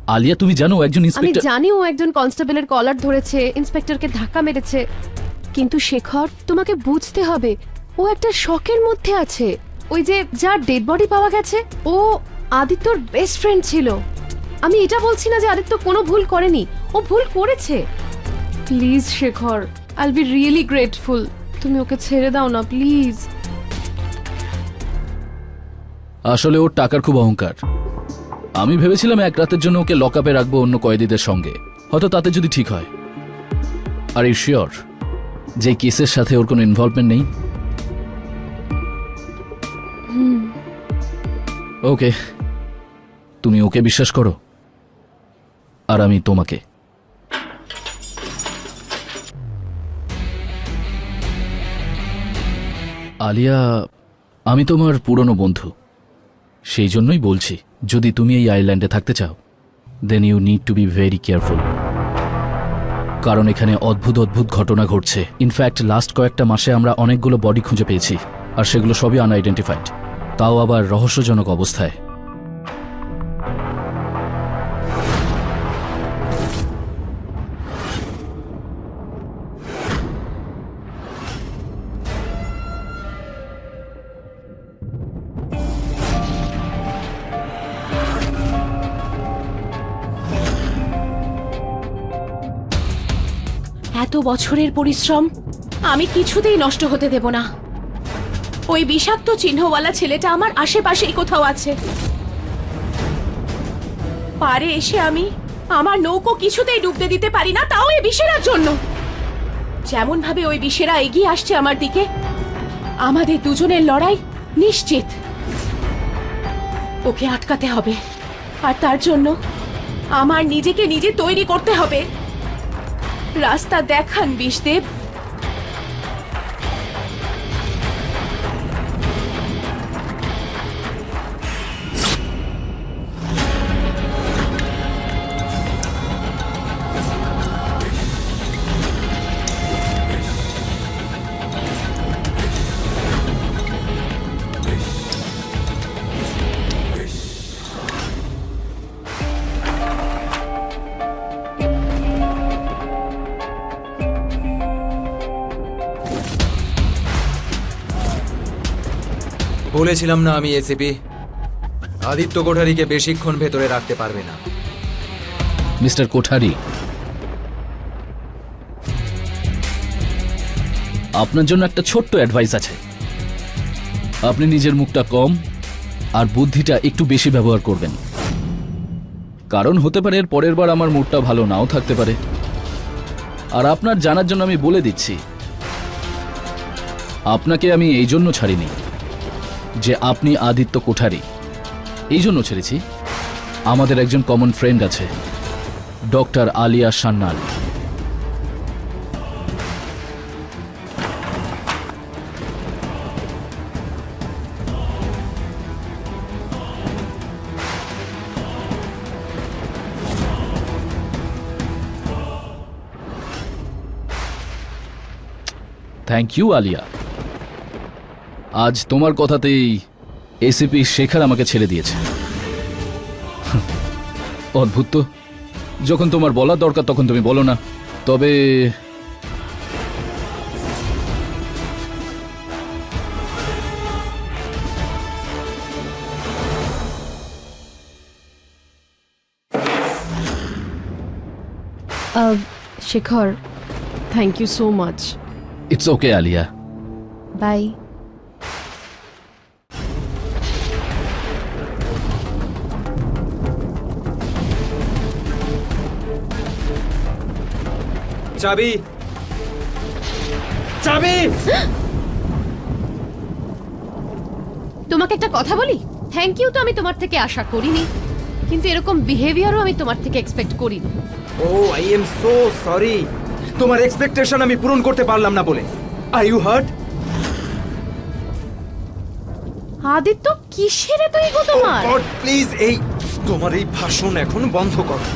আলিয়া তুমি জানো ও একজন আমি ইন্সপেক্টর। জানি ও একজন কনস্টেবলের কলার ধরেছে, ইন্সপেক্টরকে ধাক্কা মেরেছে, কিন্তু শেখর তোমাকে বুঝতে হবে ও একটা শকের মধ্যে আছে। ওই যে যার ডেড বডি পাওয়া গেছে ও আদিত্যর বেস্ট ফ্রেন্ড ছিল। আমি এটা বলছি না যে আদিত্য কোনো ভুল করেনি, ও ভুল করেছে। Please Shekhar, I will be really grateful, তুমি ওকে ছেড়ে দাও না প্লিজ। আসলে ওর টাকার খুব অহংকার। আমি ভেবেছিলাম এক রাতের জন্য ওকে লকআপে রাখবো অন্য কয়েদিদের সঙ্গে, হয়তো তাতে যদি ঠিক হয়। আর ইউ শিওর যে কেসের সাথে ওর কোনো ইনভলভমেন্ট নেই? ওকে, তুমি ওকে বিশ্বাস করো আর আমি তোমাকে। আলিয়া, আমি তোমার পুরনো বন্ধু, সেই জন্যই বলছি যদি তুমি এই আইল্যান্ডে থাকতে চাও then you need to be very careful. কারণ এখানে অদ্ভুত অদ্ভুত ঘটনা ঘটছে। ইনফ্যাক্ট লাস্ট কয়েকটা মাসে আমরা অনেকগুলো বডি খুঁজে পেয়েছি, আর সেগুলো সবই আনআইডেন্টিফাইড, তাও আবার রহস্যজনক অবস্থায়। এত বছরের পরিশ্রম আমি কিছুতেই নষ্ট হতে দেব না। ওই বিষাক্ত চিহ্নওয়ালা ছেলেটা আমার আশেপাশেই কোথাও আছে। পারে এসে আমি আমার নৌকো কিছুতেই ডুবতে দিতে পারি না, তাও এই বিষেরার জন্য। যেমন ভাবে ওই বিষেরা এগিয়ে আসছে আমার দিকে, আমাদের দুজনের লড়াই নিশ্চিত। ওকে আটকাতে হবে, আর তার জন্য আমার নিজেকে নিজে তৈরি করতে হবে। রাস্তা দেখান বিষদেব। বলেছিলাম না আমি এসিপি, আদিত্য কোঠারিকে বেশিক্ষণ ভেতরে রাখতে পারবে না। মিস্টার কোঠারি, আপনার জন্য একটা ছোট্ট অ্যাডভাইস আছে। আপনি নিজের মুখটা কম আর বুদ্ধিটা একটু বেশি ব্যবহার করবেন, কারণ হতে পারে এর পরের বার আমার মুডটা ভালো নাও থাকতে পারে। আর আপনার জানার জন্য আমি বলে দিচ্ছি, আপনাকে আমি এই জন্য ছাড়িনি যে আপনি আদিত্য কোঠারি, এই জন্য ছেড়েছি আমাদের একজন কমন ফ্রেন্ড আছে, doctor Alia Sanyal. Thank you Alia, আজ তোমার কথাতেই এসিপি শেখর আমাকে ছেড়ে দিয়েছে। অদ্ভুত তো, যখন তোমার বলা দরকার তখন তুমি বলো না। তবে Shekhar, thank you so much. It's okay Alia. Bye. চাবি, চাবি। তোমাকে একটা কথা বলি, থ্যাংক ইউ তো আমি তোমার থেকে আশা করিনি, কিন্তু এরকম বিহেভিয়ারও আমি তোমার থেকে এক্সপেক্ট করিনি। ও আই এম সো সরি, তোমার এক্সপেকটেশন আমি পূরণ করতে পারলাম না বলে। Are you heart? আদিত্য, কিসের এত ইগো তোমার? গড প্লিজ, এই তোমার এই ভাষণ এখন বন্ধ করো।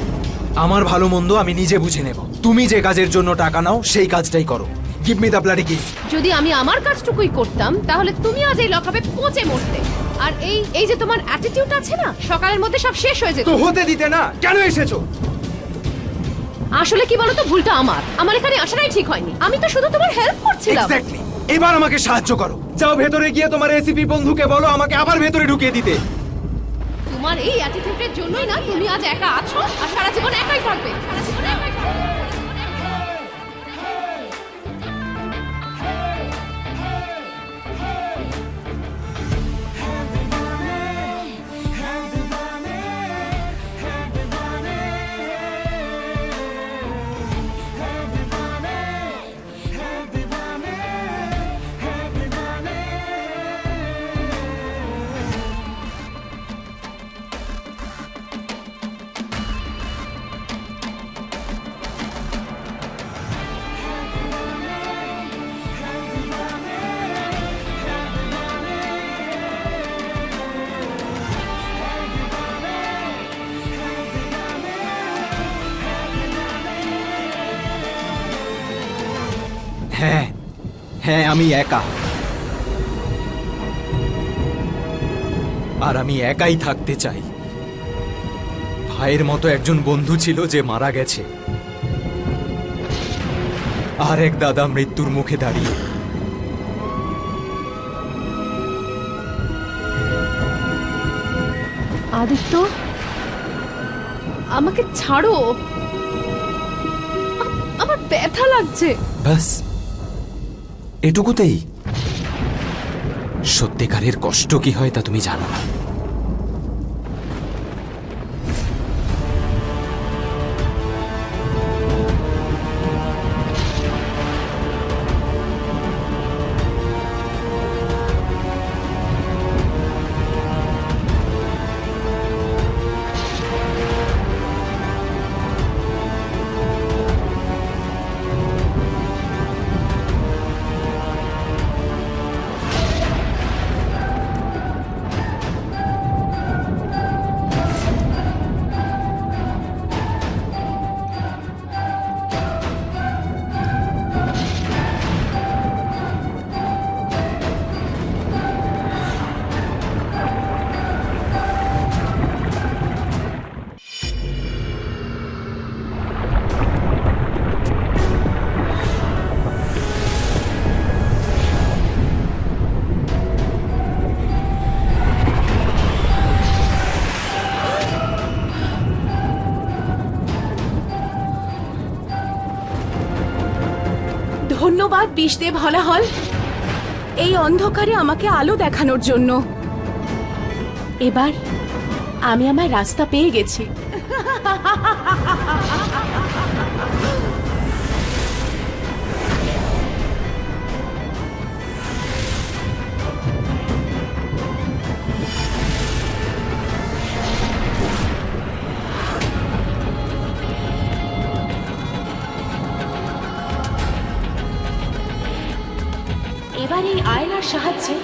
আমার ভালো মন্দ আমি নিজে বুঝে নেব। তুমি যে কাজের জন্য টাকা নাও সেই কাজটাই করো। Give me the bloody kiss. যদি আমি আমার কাজটুকুই করতাম তাহলে তুমি আজ এই লকআপে পচে মরতে। আর এই যে তোমার অ্যাটিটিউড আছে না, সকালের মধ্যে সব শেষ হয়ে যেত। তো হতে দিতে না, কেন এসেছো? আসলে কি বলতো, ভুলটা আমার এখানে আসাটাই ঠিক হয়নি। আমি তো শুধু তোমার হেল্প করছিলাম। এক্স্যাক্টলি। এবার আমাকে সাহায্য করো। যাও ভেতরে গিয়ে তোমার এসিপি বন্ধুকে বলো আমাকে আবার ভেতরে ঢুকিয়ে দিতে। তোমার এই অ্যাটিটিউডের জন্যই না তুমি আজ একা আছো আর সারা জীবন একাই থাকবে। সারা জীবন একাই থাকবে। হ্যাঁ হ্যাঁ, আমি একা, আর আমি একাই থাকতে চাই। ভাইয়ের মতো একজন বন্ধু ছিল যে মারা গেছে, আর এক দাদা মৃত্যুর মুখে দাঁড়িয়ে। আদিত্য, আমাকে ছাড়ো, আমার ব্যথা লাগছে। ব্যাস এটুকুতেই? সত্যিকারের কষ্ট কি হয় তা তুমি জানো না। ধন্যবাদ বিষদেব হলাহল, এই অন্ধকারে আমাকে আলো দেখানোর জন্য। এবার আমি আমার রাস্তা পেয়ে গেছি। এবার এই আয়নার সাহায্যে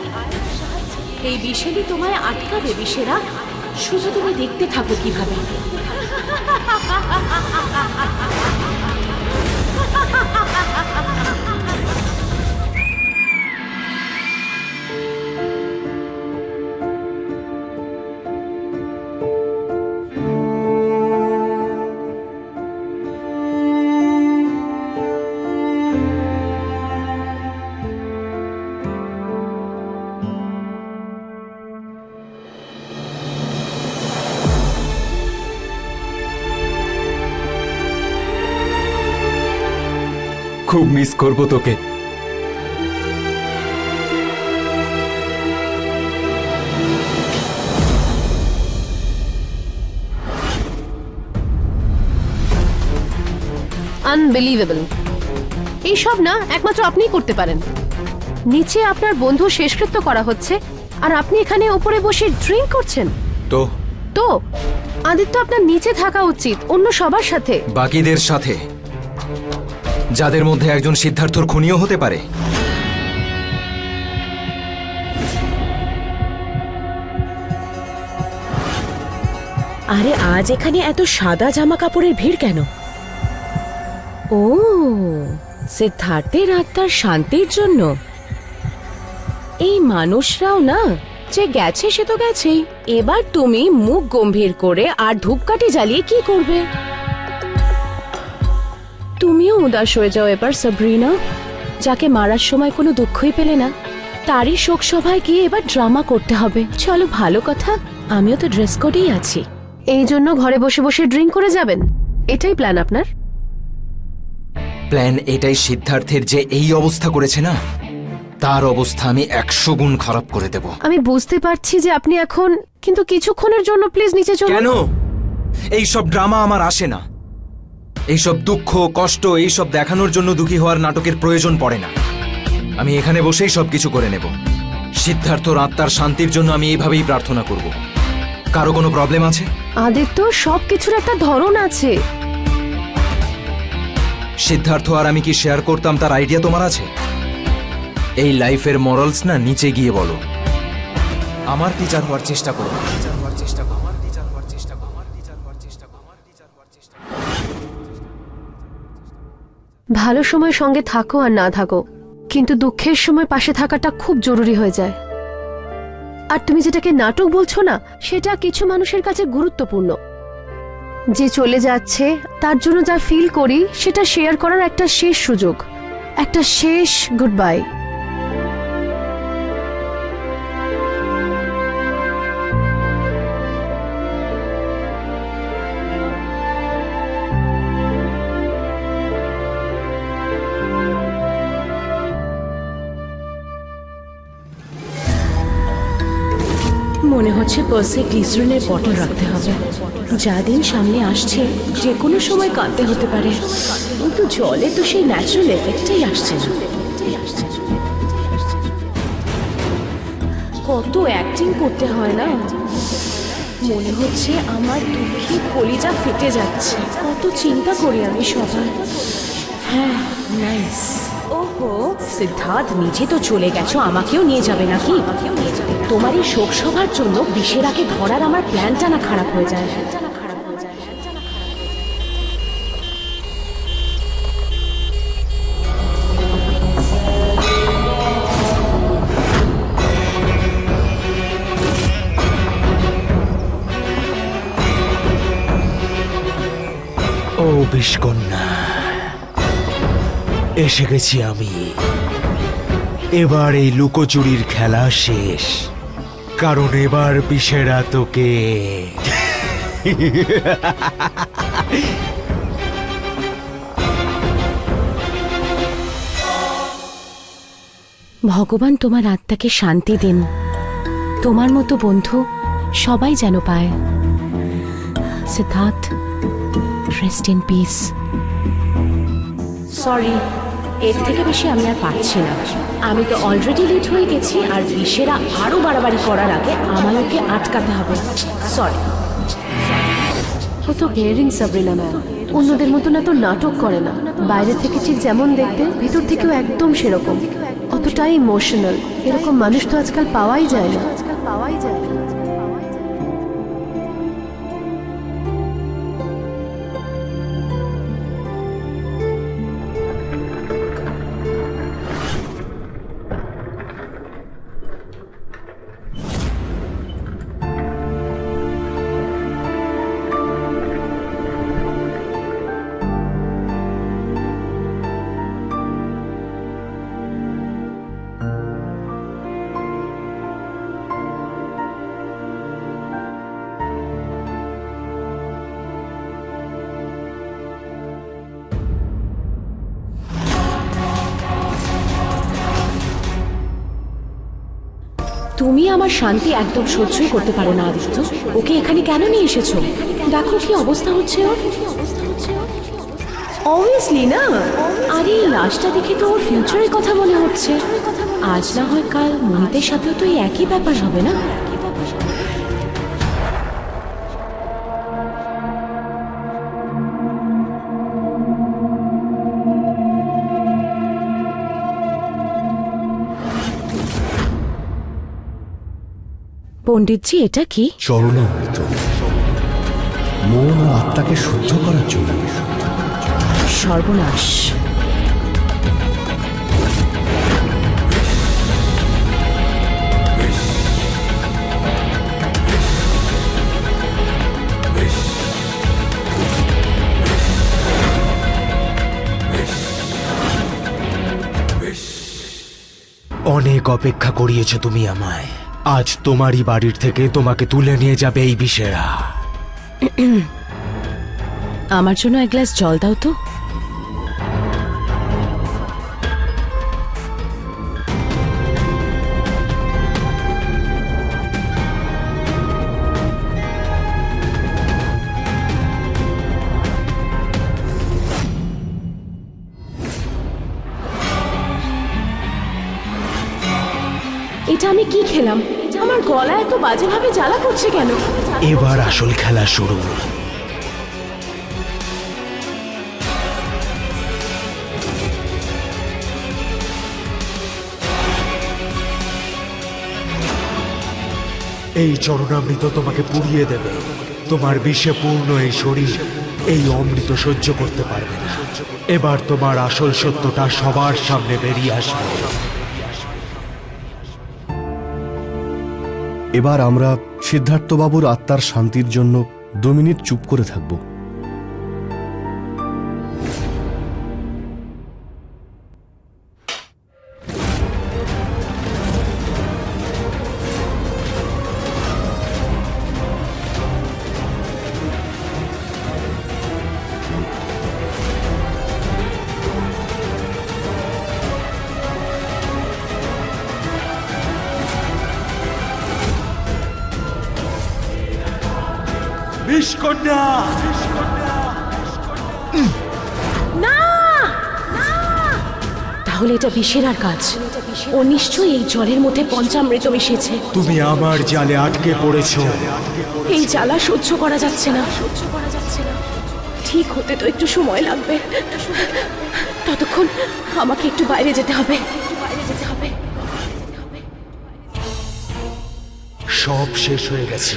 এই বিশেলি তোমায় আটকাবে। বিশেরা, শুধু তুমি দেখতে থাকো কিভাবে। খুব মিস করব তোকে। আনবিলিভেবল। এইসব না একমাত্র আপনিই করতে পারেন। নিচে আপনার বন্ধু শেষকৃত্য করা হচ্ছে আর আপনি এখানে উপরে বসে ড্রিঙ্ক করছেন। তো আদিত্য, আপনার নিচে থাকা উচিত অন্য সবার সাথে। বাকিদের সাথে, যাদের মধ্যে একজন সিদ্ধার্থর খুনিও হতে পারে। আরে আজ এখানে এত সাদা জামা কাপড়ের ভিড় কেন? ও সিদ্ধার্থের আত্মার শান্তির জন্য? এই মানুষরাও না, যে গেছে সে তো গেছেই। এবার তুমি মুখ গম্ভীর করে আর ধূপকাঠি জ্বালিয়ে কি করবে? তুমিও উদাস হয়ে যাও এবার সাবরিনা, যাকে মারার সময় কোনো দুঃখই পেলে না। তারই শোক সভায় গিয়ে এবার ড্রামা করতে হবে। চলো, ভালো কথা, আমিও তো ড্রেস কোডেই আছি। এই জন্য ঘরে বসে বসে ড্রিঙ্ক করে যাবেন? এটাই প্ল্যান আপনার? প্ল্যান এটাই, সিদ্ধার্থের যে এই অবস্থা করেছে না, তার অবস্থা আমি 100 গুণ খারাপ করে দেব। আমি বুঝতে পারছি যে আপনি এখন, কিন্তু কিছুক্ষণের জন্য প্লিজ নিচে চলুন। কেন? এইসব ড্রামা আমার আসে না। এইসব দুঃখ কষ্ট এইসব দেখানোর জন্য দুঃখী হওয়ার নাটকের প্রয়োজন পড়ে না। আমি এখানে বসেই সবকিছু করে নেব। সিদ্ধার্থর আত্মার শান্তির জন্য আমি এইভাবেই প্রার্থনা করব। কারো কোনো প্রবলেম আছে? আদিত্য, সবকিছুর একটা ধরন আছে। সিদ্ধার্থ আর আমি কি শেয়ার করতাম তার আইডিয়া তোমার আছে? এই লাইফের মরালস না নিচে গিয়ে বলো। আমার টিচার হওয়ার চেষ্টা করো। ভালো সময় সঙ্গে থাকো আর না থাকো, কিন্তু দুঃখের সময় পাশে থাকাটা খুব জরুরি হয়ে যায়। আর তুমি যেটাকে নাটক বলছো না, সেটা কিছু মানুষের কাছে গুরুত্বপূর্ণ। যে চলে যাচ্ছে তার জন্য যা ফিল করি সেটা শেয়ার করার একটা শেষ সুযোগ, একটা শেষ গুড বাই। মনে হচ্ছে পার্সে গ্লিসারিনের বটল রাখতে হবে। যা দিন সামনে আসছে, যে কোনো সময় কাঁদতে হতে পারে, কিন্তু জলে তো সেই ন্যাচারাল এফেক্টটাই আসছে না। কত অ্যাক্টিং করতে হয় না। মনে হচ্ছে আমার দুঃখে কলিজা ফেটে যাচ্ছে। কত চিন্তা করি আমি সবাই। হ্যাঁ, নাইস। ওহো, সিদ্ধার্থ, নিজে তো চলে গেছো, আমাকেও নিয়ে যাবে নাকি? তোমার এই শোক সভার জন্য বিশেরাকে ধরার আমার প্ল্যানটা না খারাপ হয়ে যায়। ও বিষকন্যা, এসে গেছি আমি। এবার এই লুকোচুরির খেলা শেষ, কারণ এবার বিশেরা তোকে ভগবান তোমার আত্মাকে শান্তি দিন। তোমার মতো বন্ধু সবাই যেন পায়। Siddharth, rest in peace. Sorry, এর থেকে বেশি আমি আর পারছি না। আমি তো অলরেডি লেট হয়ে গেছি, আর বিশেরা আরো বাড়াবাড়ি করার আগে আমায় ওকে আটকাতে হবে। সরি। ও তো কেয়ারিং সাবরিনা ম্যাম, অন্যদের মতন এত নাটক করে না। বাইরে থেকে ঠিক যেমন দেখতে, ভিতর থেকেও একদম সেরকম, অতটাই ইমোশনাল। এরকম মানুষ তো আজকাল পাওয়াই যায় না। তুমি আমার শান্তি একদম সহ্যই করতে পারো না আদিত্য। ওকে এখানে কেন নিয়ে এসেছো? দেখো কি অবস্থা হচ্ছে ওর। অবভিয়াসলি না। আর এই লাশটা দেখে তো ওর ফিউচারের কথা মনে হচ্ছে। আজ না হয় কাল মনিতের সাথেও তো এই একই ব্যাপার হবে না? পণ্ডিতজি, এটা কি? চরণামৃত, মন ও আত্মাকে শুদ্ধ করার জন্য। সর্বনাশ। অনেক অপেক্ষা করিয়েছো তুমি আমায়। আজ তোমারই বাড়ির থেকে তোমাকে তুলে নিয়ে যাবে এই বিশেরা। আমার জন্য এক গ্লাস জল দাও তো। এটা আমি কি খেলাম? আমার গলা এত বাজেভাবে জ্বালা করছে কেন? এবার আসল খেলা শুরু। এই চরণামৃত তোমাকে পুড়িয়ে দেবে। তোমার বিষে পূর্ণ এই শরীর এই অমৃত সহ্য করতে পারবে না। এবার তোমার আসল সত্যটা সবার সামনে বেরিয়ে আসবে। এবার আমরা সিদ্ধার্থবাবুর আত্মার শান্তির জন্য 2 মিনিট চুপ করে থাকব। বিষকন্যা! তাহলে এটা বিশেরার কাজ। ও নিশ্চয়ই এই জলের মধ্যে পঞ্চামৃত মিশিয়েছে। তুমি আমার জালে আটকে পড়েছো। এই জ্বালা সহ্য করা যাচ্ছে না। ঠিক হতে তো একটু সময় লাগবে। ততক্ষণ আমাকে একটু বাইরে যেতে হবে। সব শেষ হয়ে গেছে,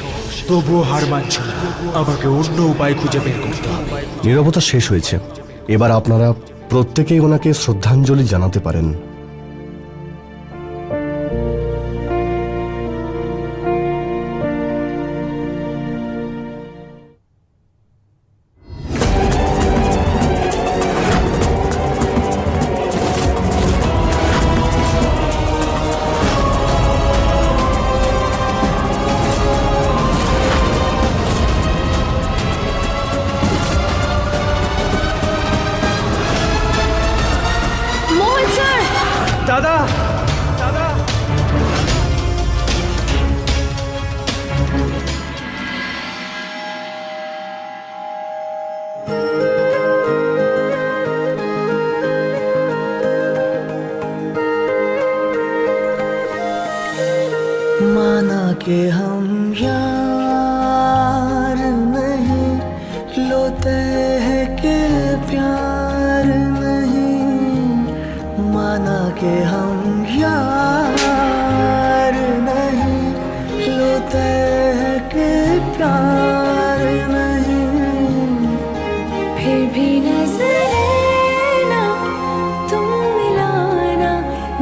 তবুও হার মানছ না। আমাকে অন্য উপায় খুঁজে বের করতে হবে। নীরবতা শেষ হয়েছে। এবার আপনারা প্রত্যেকেই ওনাকে শ্রদ্ধাঞ্জলি জানাতে পারেন। দাদা, माना के हम यार नहीं, लोते हैं के प्यार नहीं। माना के हम यार नहीं, लोते हैं के प्यार नहीं। फिर भी नजरें ना तुम मिलाना,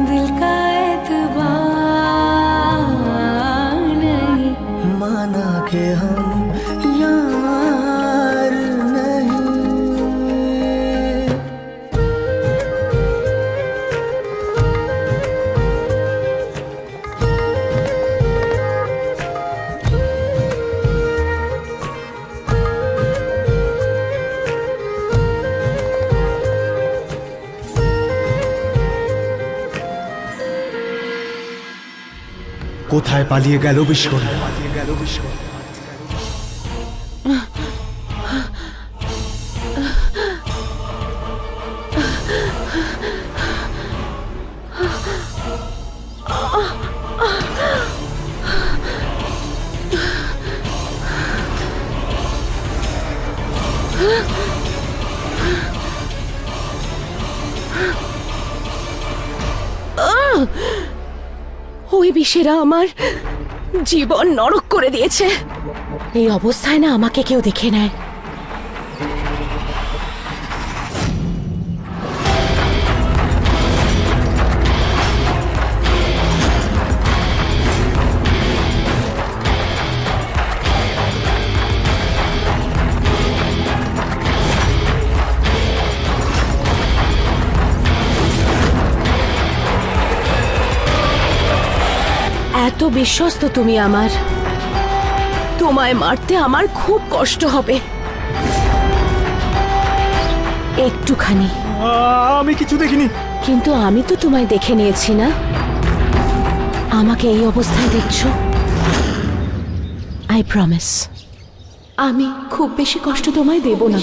दिल का एतबार नहीं। माना के हम यार नहीं। কোথায় পালিয়ে গেল বিষকন্যা? ওই বিশেরা আমার জীবন নরক করে দিয়েছে। এই অবস্থায় না আমাকে কেউ দেখে নেয়। এত বিশ্বস্ত তুমি আমার, তোমায় মারতে আমার খুব কষ্ট হবে। একটুখানি। আমি কিছু দেখিনি। কিন্তু আমি তো তোমায় দেখে নিয়েছি না, আমাকে এই অবস্থায় দেখছো। আই প্রমিস আমি খুব বেশি কষ্ট তোমায় দেব না।